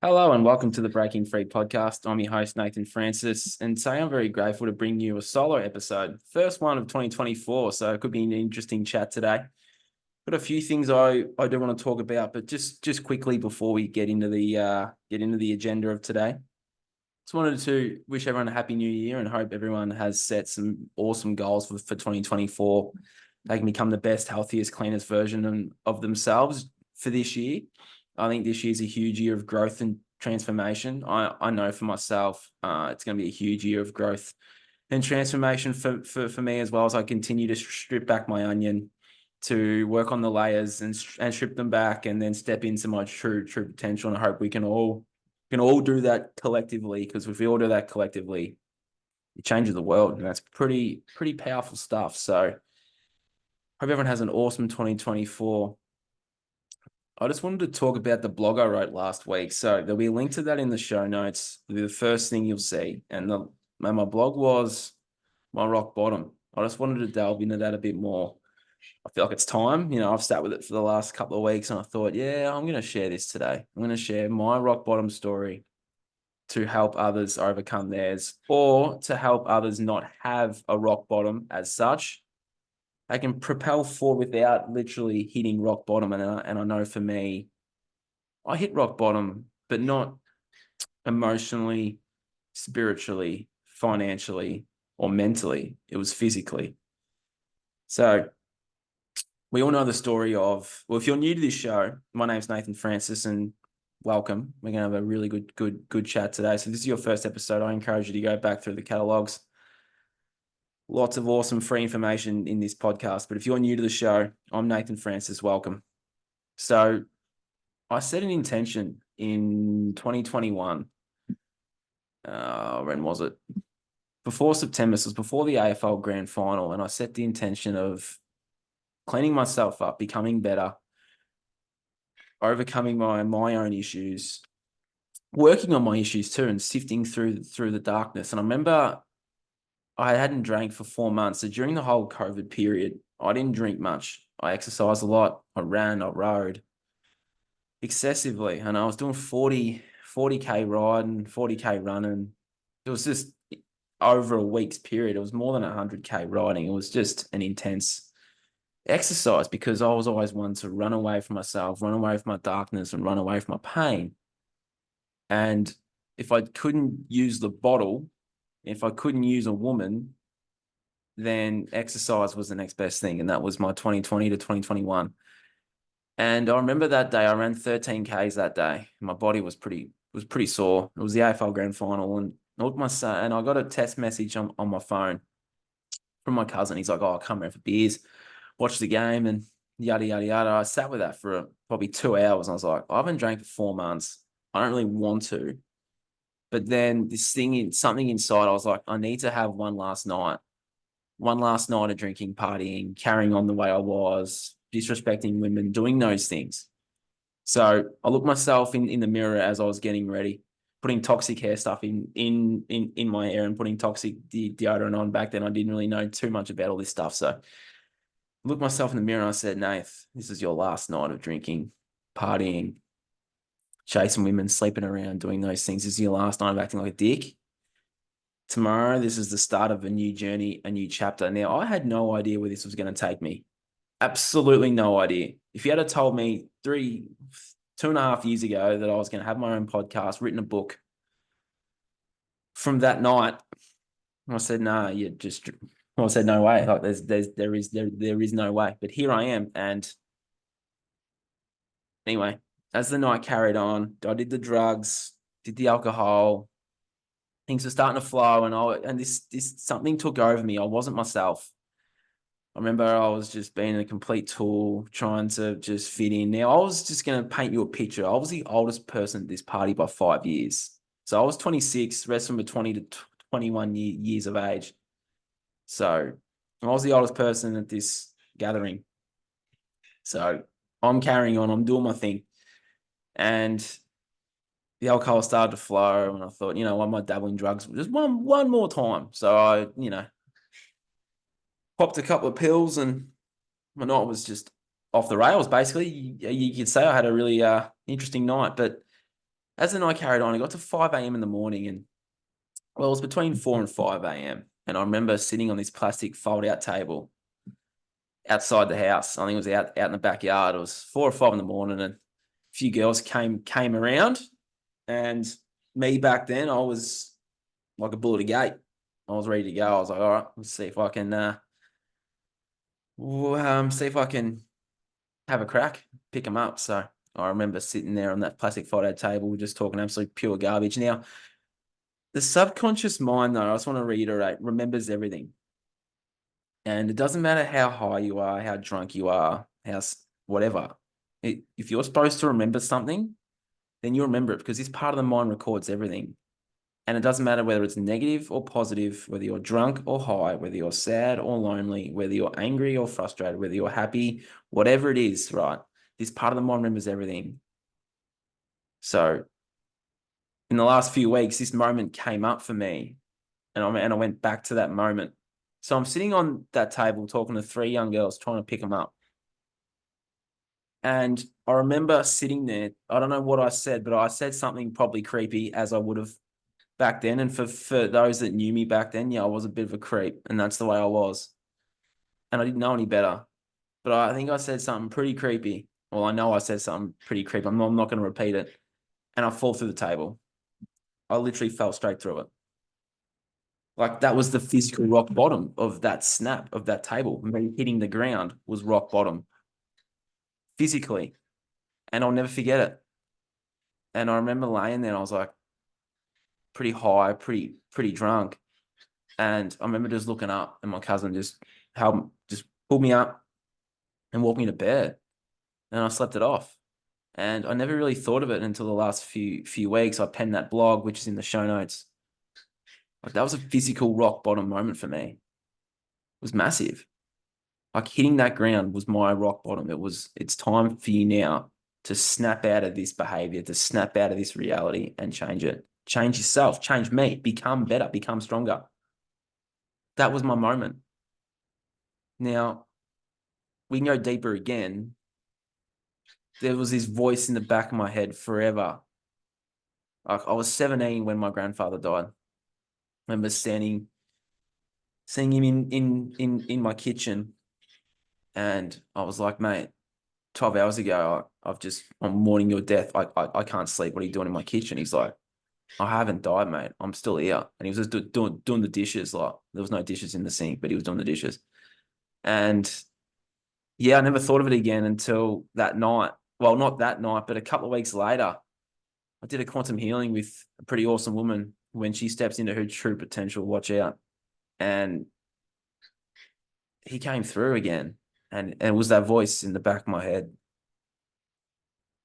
Hello and welcome to the Breaking Free podcast. I'm your host, Nathan Francis, and today I'm very grateful to bring you a solo episode, first one of 2024. So it could be an interesting chat today. Got a few things I do want to talk about, but just quickly before we get into the agenda of today, just wanted to wish everyone a happy new year and hope everyone has set some awesome goals for 2024. They can become the best, healthiest, cleanest version of themselves for this year. I think this year is a huge year of growth and transformation. I know for myself, it's going to be a huge year of growth and transformation for me, as well as I continue to strip back my onion, to work on the layers and strip them back, and then step into my true potential. And I hope we can all do that collectively, because if we all do that collectively, it changes the world, and that's pretty powerful stuff. So hope everyone has an awesome 2024. I just wanted to talk about the blog I wrote last week. So there'll be a link to that in the show notes. It'll be the first thing you'll see. And my blog was my rock bottom. I just wanted to delve into that a bit more. I feel like it's time. I've sat with it for the last couple of weeks, and I thought, yeah, I'm going to share this today. I'm going to share my rock bottom story to help others overcome theirs, or to help others not have a rock bottom as such. I can propel forward without literally hitting rock bottom. And I know for me, I hit rock bottom, but not emotionally, spiritually, financially, or mentally. It was physically. So we all know the story of, well, if you're new to this show, my name's Nathan Francis, and welcome. We're going to have a really good chat today. So this is your first episode. I encourage you to go back through the catalogs. Lots of awesome free information in this podcast. But if you're new to the show, I'm Nathan Francis. Welcome. So I set an intention in 2021. When was it? Before September. So it was before the AFL Grand Final. And I set the intention of cleaning myself up, becoming better, overcoming my own issues, working on my issues too, and sifting through the darkness. And I remember I hadn't drank for 4 months. So during the whole COVID period, I didn't drink much. I exercised a lot. I ran, I rode excessively. And I was doing 40K riding, 40K running. It was just over a week's period. It was more than 100K riding. It was just an intense exercise, because I was always one to run away from myself, run away from my darkness, and run away from my pain. And if I couldn't use the bottle, if I couldn't use a woman, then exercise was the next best thing. And that was my 2020 to 2021. And I remember that day I ran 13 Ks that day. My body was pretty sore. It was the AFL Grand Final, and I looked my son, and I got a text message on my phone from my cousin. He's like, "Oh, I'll come around for beers, watch the game," and yada yada yada. I sat with that for probably 2 hours, and I was like, I haven't drank for 4 months. I don't really want to. But then something inside, I was like, I need to have one last night of drinking, partying, carrying on the way I was, disrespecting women, doing those things. So I looked myself in the mirror as I was getting ready, putting toxic hair stuff in my hair, and putting toxic deodorant on. Back then, I didn't really know too much about all this stuff. So I looked myself in the mirror and I said, Nath, this is your last night of drinking, partying, chasing women, sleeping around, doing those things. This is your last night of acting like a dick. Tomorrow, this is the start of a new journey, a new chapter. Now, I had no idea where this was going to take me. Absolutely no idea. If you had told me 2.5 years ago that I was going to have my own podcast, written a book, from that night, I said, "Nah, I said, no way. Like there is no way." But here I am. And anyway, as the night carried on, I did the drugs, did the alcohol. Things were starting to flow, and this something took over me. I wasn't myself. I remember I was just being a complete tool, trying to just fit in. Now, I was just going to paint you a picture. I was the oldest person at this party by 5 years. So I was 26, the rest of them were 20 to 21 years of age. So I was the oldest person at this gathering. So I'm carrying on, I'm doing my thing. And the alcohol started to flow, and I thought, I might dabble in drugs just one more time. So I, popped a couple of pills, and my night was just off the rails. Basically, you could say I had a really interesting night. But as the night carried on, it got to 5 a.m. in the morning, and well, it was between 4 and 5 a.m. And I remember sitting on this plastic fold-out table outside the house. I think it was out in the backyard. It was 4 or 5 in the morning, and a few girls came around, and me back then, I was like a bull at a gate. I was ready to go. I was like, all right, let's see if I can have a crack, pick them up. So I remember sitting there on that plastic fold-out table, just talking absolute pure garbage. Now, the subconscious mind, though, I just want to reiterate, remembers everything. And it doesn't matter how high you are, how drunk you are, whatever. If you're supposed to remember something, then you remember it, because this part of the mind records everything. And it doesn't matter whether it's negative or positive, whether you're drunk or high, whether you're sad or lonely, whether you're angry or frustrated, whether you're happy, whatever it is, right? This part of the mind remembers everything. So in the last few weeks, this moment came up for me, and I went back to that moment. So I'm sitting on that table talking to 3 young girls, trying to pick them up. And I remember sitting there. I don't know what I said, but I said something probably creepy, as I would have back then. And for those that knew me back then, yeah, I was a bit of a creep, and that's the way I was. And I didn't know any better. But I think I said something pretty creepy. Well, I know I said something pretty creepy. I'm not going to repeat it. And I fall through the table. I literally fell straight through it. Like, that was the physical rock bottom of that snap of that table. Me hitting the ground was rock bottom physically. And I'll never forget it. And I remember laying there, and I was like pretty high, pretty drunk. And I remember just looking up, and my cousin just pulled me up and walked me to bed. And I slept it off. And I never really thought of it until the last few weeks. I penned that blog, which is in the show notes. Like, that was a physical rock bottom moment for me. It was massive. Like, hitting that ground was my rock bottom. It's time for you now to snap out of this behavior, to snap out of this reality and change it. Change yourself, change me, become better, become stronger. That was my moment. Now, we can go deeper again. There was this voice in the back of my head forever. Like, I was 17 when my grandfather died. I remember seeing him in my kitchen, and I was like, mate, 12 hours ago, I'm mourning your death. I can't sleep. What are you doing in my kitchen? He's like, I haven't died, mate. I'm still here. And he was just doing the dishes. Like, there was no dishes in the sink, but he was doing the dishes. And yeah, I never thought of it again until that night. Well, not that night, but a couple of weeks later, I did a quantum healing with a pretty awesome woman. When she steps into her true potential, watch out. And he came through again. And it was that voice in the back of my head.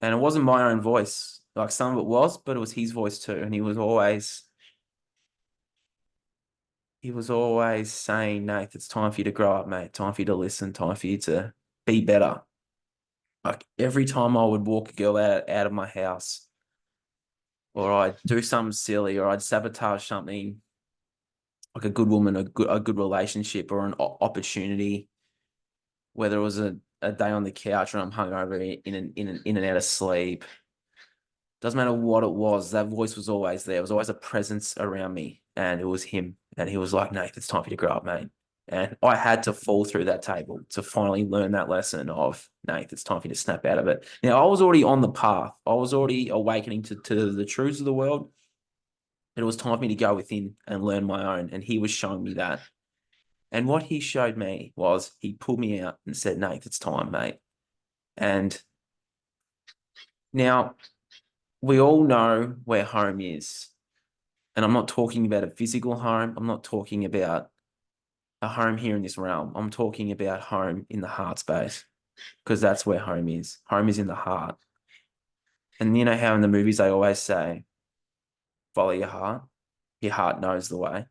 And it wasn't my own voice. Like, some of it was, but it was his voice too. And he was always saying, Nath, it's time for you to grow up, mate. Time for you to listen. Time for you to be better. Like, every time I would walk a girl out of my house, or I'd do something silly, or I'd sabotage something, like a good woman, a good relationship, or an opportunity, whether it was a day on the couch and I'm hungover in and out of sleep. Doesn't matter what it was, that voice was always there. It was always a presence around me, and it was him. And he was like, Nate, it's time for you to grow up, mate. And I had to fall through that table to finally learn that lesson of, Nate, it's time for you to snap out of it. Now, I was already on the path. I was already awakening to the truths of the world. It was time for me to go within and learn my own. And he was showing me that. And what he showed me was, he pulled me out and said, Nate, it's time, mate. And now we all know where home is. And I'm not talking about a physical home. I'm not talking about a home here in this realm. I'm talking about home in the heart space, because that's where home is. Home is in the heart. And you know how in the movies they always say, follow your heart knows the way.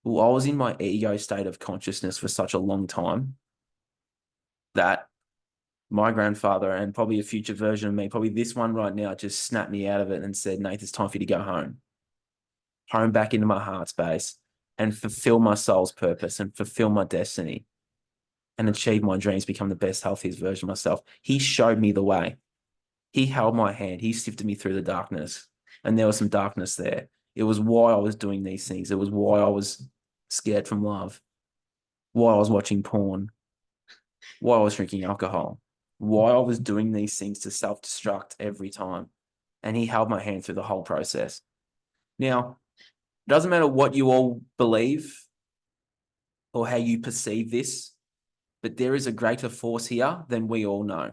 Well, I was in my ego state of consciousness for such a long time that my grandfather, and probably a future version of me, probably this one right now, just snapped me out of it and said, Nate, it's time for you to go home. Home, back into my heart space, and fulfill my soul's purpose and fulfill my destiny and achieve my dreams, become the best, healthiest version of myself. He showed me the way. He held my hand. He sifted me through the darkness. And there was some darkness there. It was why I was doing these things. It was why I was scared from love, why I was watching porn, why I was drinking alcohol, why I was doing these things to self-destruct every time. And he held my hand through the whole process. Now, it doesn't matter what you all believe or how you perceive this, but there is a greater force here than we all know.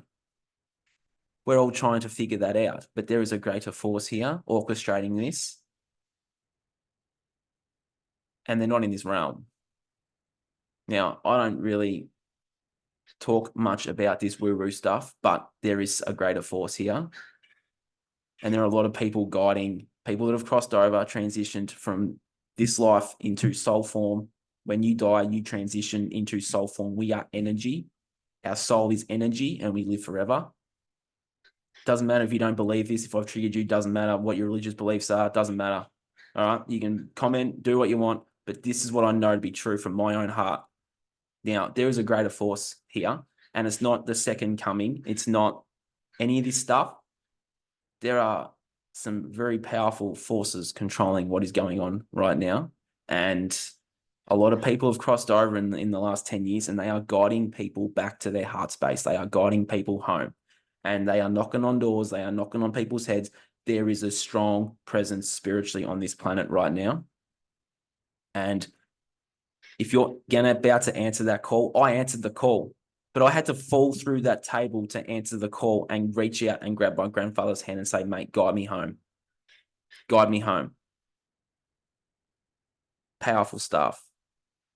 We're all trying to figure that out, but there is a greater force here orchestrating this, and they're not in this realm. Now, I don't really talk much about this woo-woo stuff, but there is a greater force here. And there are a lot of people guiding people that have crossed over, transitioned from this life into soul form. When you die, you transition into soul form. We are energy. Our soul is energy and we live forever. Doesn't matter if you don't believe this. If I've triggered you, doesn't matter what your religious beliefs are. Doesn't matter. All right. You can comment, do what you want, but this is what I know to be true from my own heart. Now, there is a greater force here, and it's not the second coming. It's not any of this stuff. There are some very powerful forces controlling what is going on right now. And a lot of people have crossed over in the last 10 years, and they are guiding people back to their heart space. They are guiding people home, and they are knocking on doors. They are knocking on people's heads. There is a strong presence spiritually on this planet right now. And if you're about to answer that call, I answered the call, but I had to fall through that table to answer the call and reach out and grab my grandfather's hand and say, mate, guide me home. Guide me home. Powerful stuff.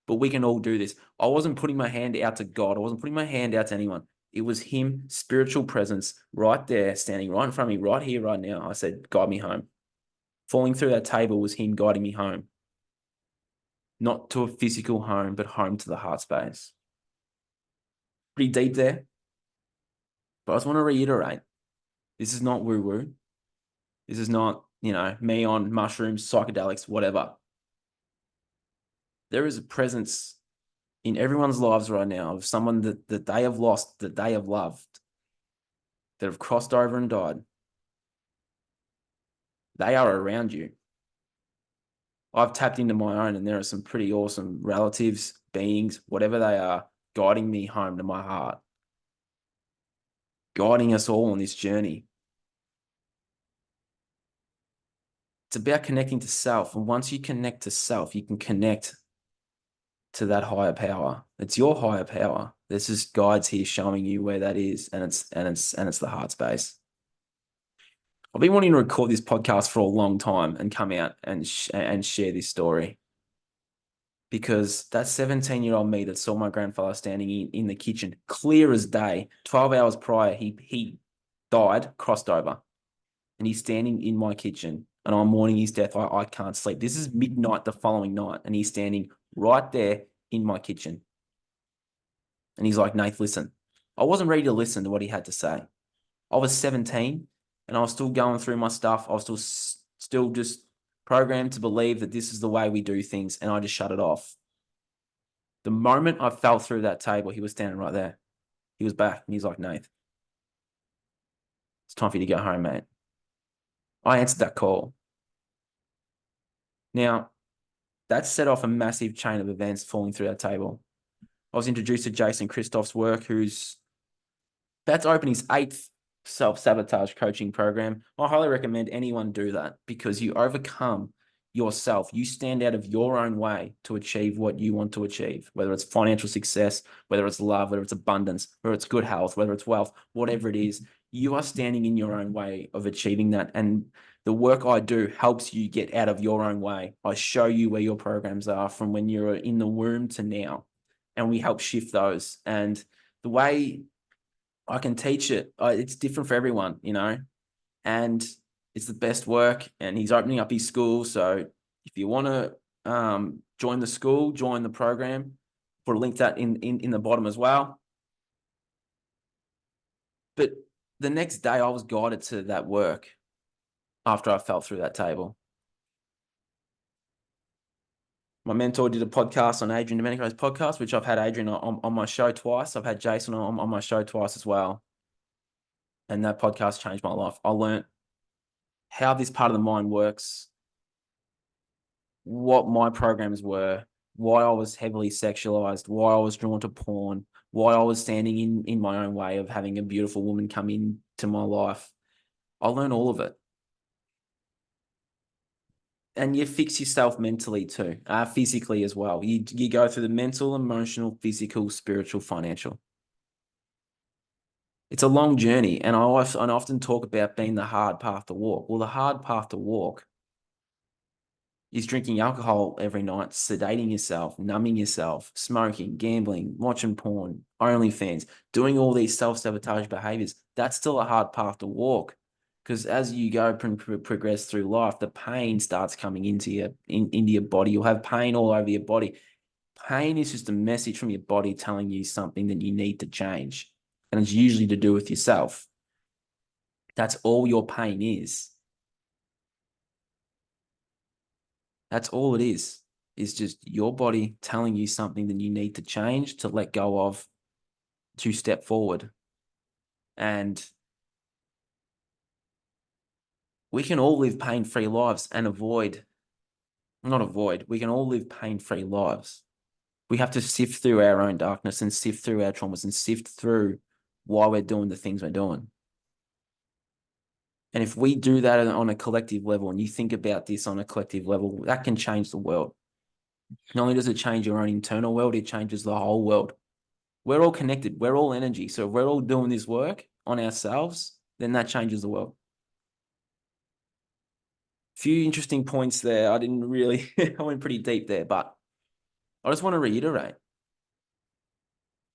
But we can all do this. I wasn't putting my hand out to God. I wasn't putting my hand out to anyone. It was him, spiritual presence, right there, standing right in front of me, right here, right now. I said, guide me home. Falling through that table was him guiding me home. Not to a physical home, but home to the heart space. Pretty deep there. But I just want to reiterate, this is not woo-woo. This is not, me on mushrooms, psychedelics, whatever. There is a presence in everyone's lives right now of someone that they have lost, that they have loved, that have crossed over and died. They are around you. I've tapped into my own, and there are some pretty awesome relatives, beings, whatever they are, guiding me home to my heart, guiding us all on this journey. It's about connecting to self. And once you connect to self, you can connect to that higher power. It's your higher power. There's just guides here showing you where that is, and it's the heart space. I've been wanting to record this podcast for a long time and come out and share this story, because that 17-year-old me that saw my grandfather standing in the kitchen, clear as day, 12 hours prior, he died, crossed over, and he's standing in my kitchen, and I'm mourning his death. I can't sleep. This is midnight the following night, and he's standing right there in my kitchen. And he's like, Nath, listen. I wasn't ready to listen to what he had to say. I was 17, and I was still going through my stuff. I was still just programmed to believe that this is the way we do things, and I just shut it off. The moment I fell through that table, he was standing right there. He was back, and he's like, Nath, it's time for you to go home, mate. I answered that call. Now, that set off a massive chain of events falling through that table. I was introduced to Jason Christoph's work, who's about to open his 8th self-sabotage coaching program. I highly recommend anyone do that, because you overcome yourself. You stand out of your own way to achieve what you want to achieve, whether it's financial success, whether it's love, whether it's abundance, whether it's good health, whether it's wealth, whatever it is, you are standing in your own way of achieving that. And the work I do helps you get out of your own way. I show you where your programs are from when you're in the womb to now, and we help shift those. And the way I can teach it, it's different for everyone, and it's the best work. And he's opening up his school. So if you want to join the school, join the program, put a link to that in the bottom as well. But the next day I was guided to that work after I fell through that table. My mentor did a podcast on Adrian Domenico's podcast, which I've had Adrian on my show twice. I've had Jason on my show twice as well. And that podcast changed my life. I learned how this part of the mind works, what my programs were, why I was heavily sexualized, why I was drawn to porn, why I was standing in my own way of having a beautiful woman come into my life. I learned all of it. And you fix yourself mentally too, physically as well. You go through the mental, emotional, physical, spiritual, financial. It's a long journey, and I often talk about being the hard path to walk. Well, the hard path to walk is drinking alcohol every night, sedating yourself, numbing yourself, smoking, gambling, watching porn, OnlyFans, doing all these self-sabotage behaviors. That's still a hard path to walk, because as you go progress through life, the pain starts coming into your body. You'll have pain all over your body. Pain is just a message from your body telling you something that you need to change, and it's usually to do with yourself. That's all your pain is. That's all it is just your body telling you something that you need to change, to let go of, to step forward. And we can all live pain-free lives and we can all live pain-free lives. We have to sift through our own darkness and sift through our traumas and sift through why we're doing the things we're doing. And if we do that on a collective level, and you think about this on a collective level, that can change the world. Not only does it change your own internal world, it changes the whole world. We're all connected. We're all energy. So if we're all doing this work on ourselves, then that changes the world. Few interesting points there. I didn't really, I went pretty deep there, but I just want to reiterate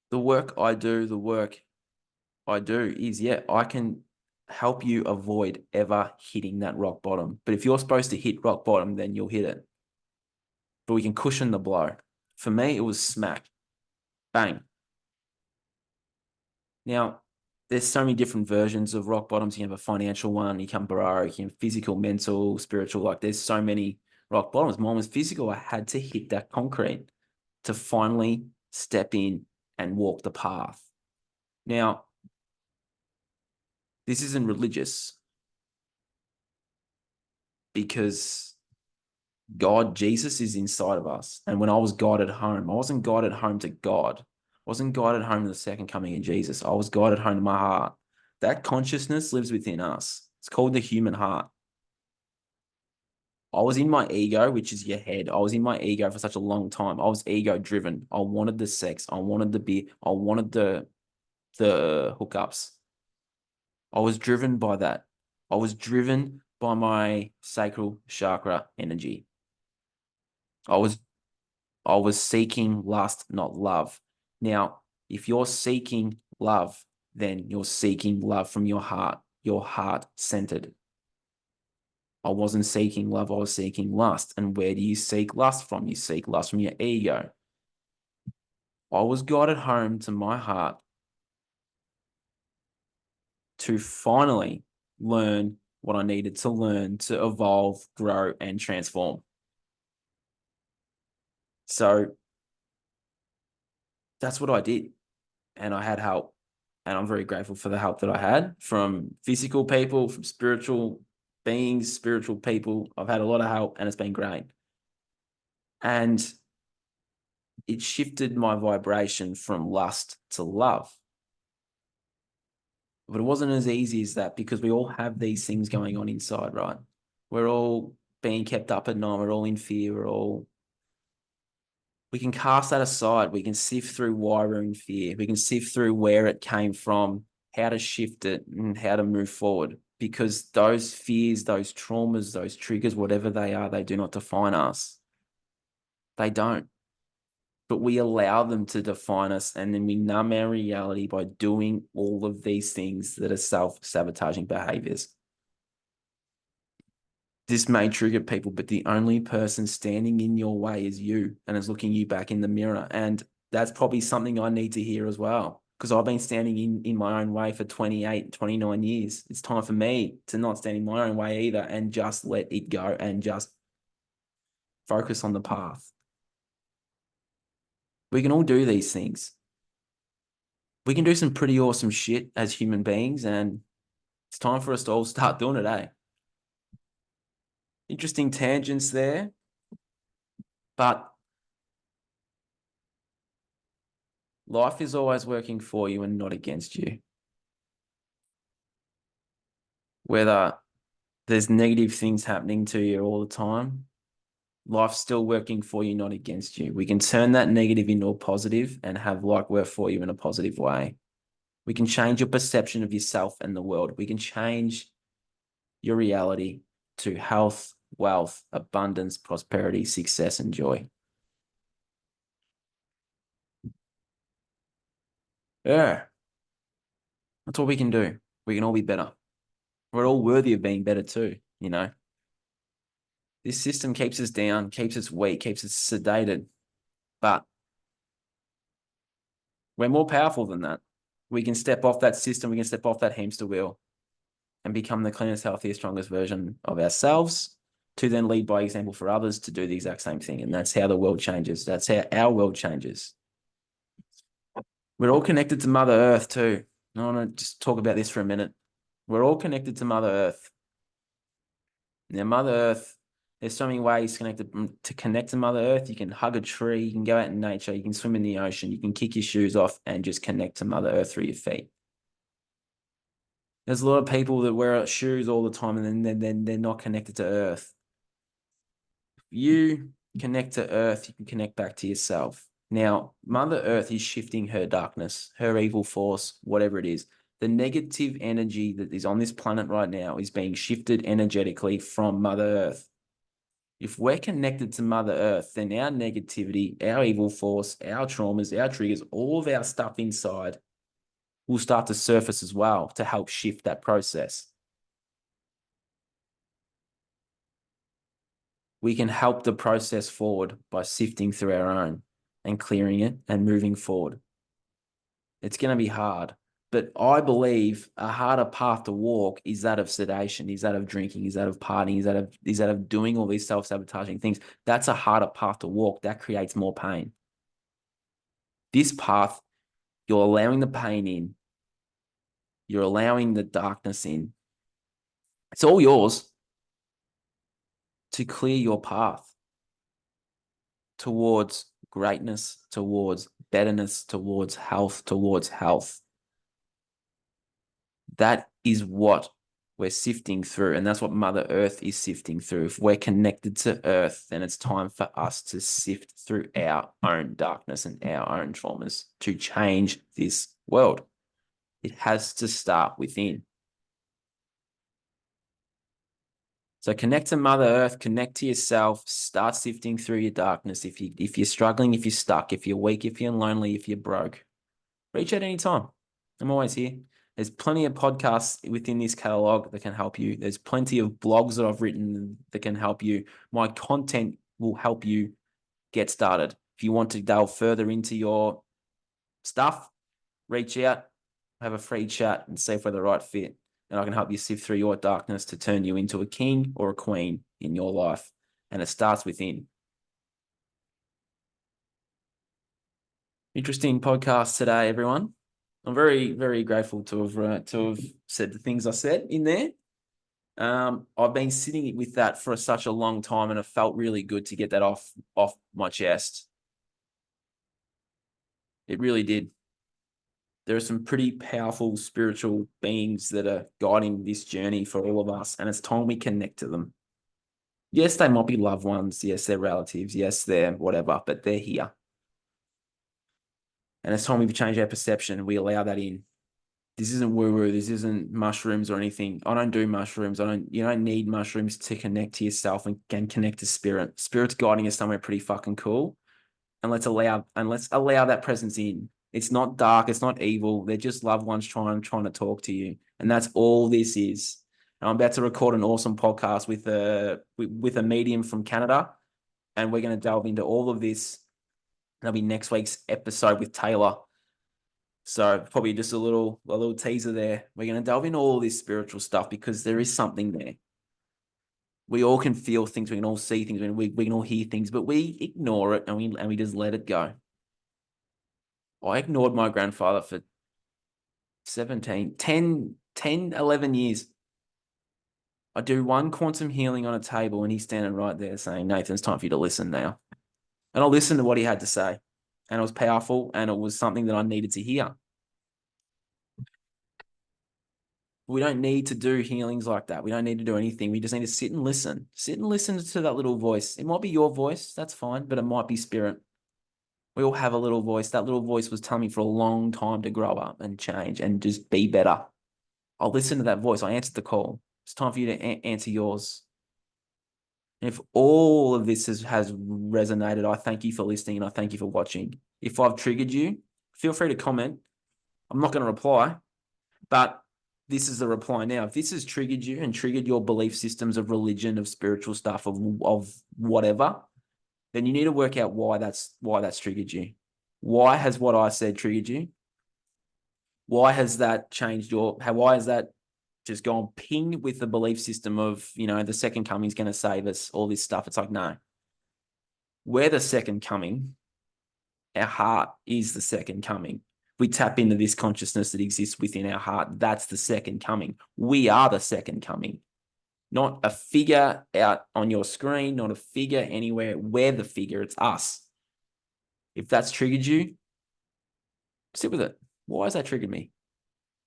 the work I do, is, yeah, I can help you avoid ever hitting that rock bottom. But if you're supposed to hit rock bottom, then you'll hit it. But we can cushion the blow. For me, it was smack, bang. Now, there's so many different versions of rock bottoms. You can have a financial one, you can broke, you can have physical, mental, spiritual. Like there's so many rock bottoms. Mine was physical. I had to hit that concrete to finally step in and walk the path. Now, this isn't religious because God, Jesus is inside of us. And when I was God at home, I wasn't God at home to God. I wasn't God at home to the second coming of Jesus. I was God at home to my heart. That consciousness lives within us. It's called the human heart. I was in my ego, which is your head. I was in my ego for such a long time. I was ego driven. I wanted the sex. I wanted the beer. I wanted the hookups. I was driven by that. I was driven by my sacral chakra energy. I was seeking lust, not love. Now, if you're seeking love, then you're seeking love from your heart centered. I wasn't seeking love, I was seeking lust. And where do you seek lust from? You seek lust from your ego. I was guided home to my heart to finally learn what I needed to learn to evolve, grow, and transform. So that's what I did. And I had help. And I'm very grateful for the help that I had from physical people, from spiritual beings, spiritual people. I've had a lot of help and it's been great. And it shifted my vibration from lust to love. But it wasn't as easy as that because we all have these things going on inside, right? We're all being kept up at night. We're all in fear. We can cast that aside. We can sift through why we're in fear. We can sift through where it came from, how to shift it, and how to move forward. Because those fears, those traumas, those triggers, whatever they are, they do not define us. They don't. But we allow them to define us, and then we numb our reality by doing all of these things that are self-sabotaging behaviors. This may trigger people, but the only person standing in your way is you and is looking you back in the mirror. And that's probably something I need to hear as well, because I've been standing in my own way for 28, 29 years. It's time for me to not stand in my own way either and just let it go and just focus on the path. We can all do these things. We can do some pretty awesome shit as human beings, and it's time for us to all start doing it, eh? Interesting tangents there. But life is always working for you and not against you. Whether there's negative things happening to you all the time, life's still working for you, not against you. We can turn that negative into a positive and have life work for you in a positive way. We can change your perception of yourself and the world. We can change your reality to health, wealth, abundance, prosperity, success, and joy. Yeah. That's what we can do. We can all be better. We're all worthy of being better too, you know. This system keeps us down, keeps us weak, keeps us sedated. But we're more powerful than that. We can step off that system, we can step off that hamster wheel and become the cleanest, healthiest, strongest version of ourselves to then lead by example for others to do the exact same thing. And that's how the world changes. That's how our world changes. We're all connected to Mother Earth too. I want to just talk about this for a minute. We're all connected to Mother Earth. Now, Mother Earth, there's so many ways to connect to Mother Earth. You can hug a tree, you can go out in nature, you can swim in the ocean, you can kick your shoes off and just connect to Mother Earth through your feet. There's a lot of people that wear shoes all the time and then they're not connected to Earth. If you connect to Earth, you can connect back to yourself. Now, Mother Earth is shifting her darkness, her evil force, whatever it is. The negative energy that is on this planet right now is being shifted energetically from Mother Earth. If we're connected to Mother Earth, then our negativity, our evil force, our traumas, our triggers, all of our stuff inside will start to surface as well to help shift that process. We can help the process forward by sifting through our own and clearing it and moving forward. It's going to be hard, but I believe a harder path to walk is that of sedation, is that of drinking, is that of partying, is that of doing all these self-sabotaging things. That's a harder path to walk. That creates more pain. This path, you're allowing the pain in. You're allowing the darkness in. It's all yours to clear your path towards greatness, towards betterness, towards health, towards health. That is what we're sifting through. And that's what Mother Earth is sifting through. If we're connected to Earth, then it's time for us to sift through our own darkness and our own traumas to change this world. It has to start within. So connect to Mother Earth, connect to yourself, start sifting through your darkness. If you're struggling, if you're stuck, if you're weak, if you're lonely, if you're broke, reach out anytime. I'm always here. There's plenty of podcasts within this catalog that can help you. There's plenty of blogs that I've written that can help you. My content will help you get started. If you want to delve further into your stuff, reach out, have a free chat and see if we're the right fit. And I can help you sift through your darkness to turn you into a king or a queen in your life. And it starts within. Interesting podcast today, everyone. I'm very, very grateful to have said the things I said in there. I've been sitting with that for such a long time, and it felt really good to get that off my chest. It really did. There are some pretty powerful spiritual beings that are guiding this journey for all of us, and it's time we connect to them. Yes, they might be loved ones. Yes, they're relatives. Yes, they're whatever, but they're here. And it's time we change our perception and we allow that in. This isn't woo-woo. This isn't mushrooms or anything. I don't do mushrooms. You don't need mushrooms to connect to yourself and connect to spirit. Spirit's guiding us somewhere pretty fucking cool. And let's allow that presence in. It's not dark. It's not evil. They're just loved ones trying to talk to you. And that's all this is. And I'm about to record an awesome podcast with a medium from Canada. And we're going to delve into all of this. That'll be next week's episode with Taylor. So probably just a little teaser there. We're going to delve into all this spiritual stuff because there is something there. We all can feel things. We can all see things. We can all hear things, but we ignore it and we just let it go. I ignored my grandfather for 11 years. I do one quantum healing on a table and he's standing right there saying, Nathan, it's time for you to listen now. And I listened to what he had to say. And it was powerful and it was something that I needed to hear. We don't need to do healings like that. We don't need to do anything. We just need to sit and listen. Sit and listen to that little voice. It might be your voice. That's fine. But it might be spirit. We all have a little voice. That little voice was telling me for a long time to grow up and change and just be better. I'll listen to that voice. I answered the call. It's time for you to answer yours. And if all of this has resonated, I thank you for listening and I thank you for watching. If I've triggered you, feel free to comment. I'm not going to reply, but this is the reply now. If this has triggered you and triggered your belief systems of religion, of spiritual stuff, of whatever, then you need to work out why that's triggered you. Why has what I said triggered you? Why has that changed why has that just gone ping with the belief system of, the second coming is going to save us, all this stuff? It's like, no. We're the second coming. Our heart is the second coming. We tap into this consciousness that exists within our heart. That's the second coming. We are the second coming. Not a figure out on your screen, not a figure anywhere. We're the figure. It's us. If that's triggered you, sit with it. Why has that triggered me?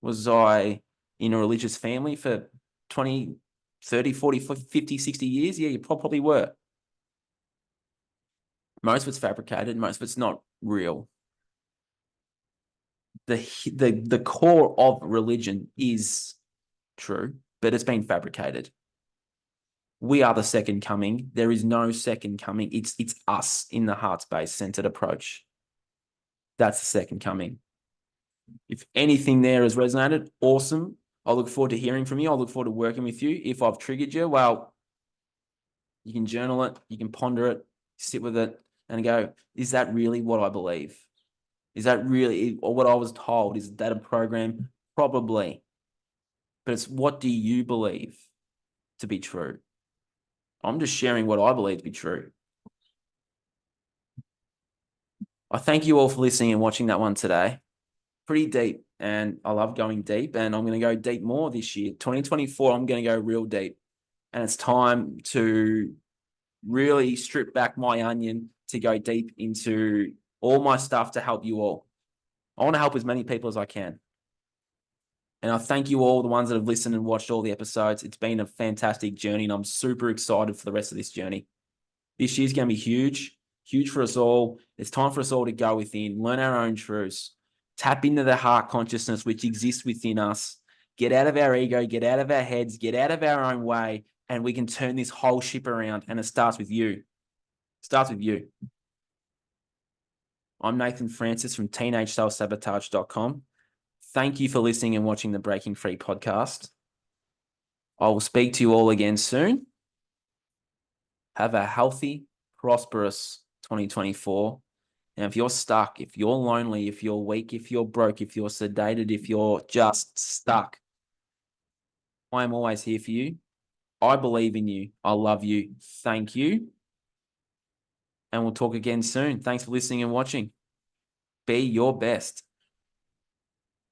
Was I in a religious family for 20, 30, 40, 50, 60 years? Yeah, you probably were. Most of it's fabricated. Most of it's not real. The core of religion is true, but it's been fabricated. We are the second coming. There is no second coming. It's us in the heart space centered approach. That's the second coming. If anything there has resonated, awesome. I look forward to hearing from you. I look forward to working with you. If I've triggered you, well, you can journal it, you can ponder it, sit with it and go, is that really what I believe? Is that really or what I was told? Is that a program? Probably. But it's what do you believe to be true? I'm just sharing what I believe to be true. I thank you all for listening and watching that one today. Pretty deep, and I love going deep, and I'm going to go deep more this year. 2024, I'm going to go real deep, and it's time to really strip back my onion to go deep into all my stuff to help you all. I want to help as many people as I can. And I thank you all, the ones that have listened and watched all the episodes. It's been a fantastic journey, and I'm super excited for the rest of this journey. This year's going to be huge, huge for us all. It's time for us all to go within, learn our own truths, tap into the heart consciousness which exists within us, get out of our ego, get out of our heads, get out of our own way, and we can turn this whole ship around. And it starts with you. It starts with you. I'm Nathan Francis from teenageselfsabotage.com. Thank you for listening and watching the Breaking Free podcast. I will speak to you all again soon. Have a healthy, prosperous 2024. And if you're stuck, if you're lonely, if you're weak, if you're broke, if you're sedated, if you're just stuck, I am always here for you. I believe in you. I love you. Thank you. And we'll talk again soon. Thanks for listening and watching. Be your best.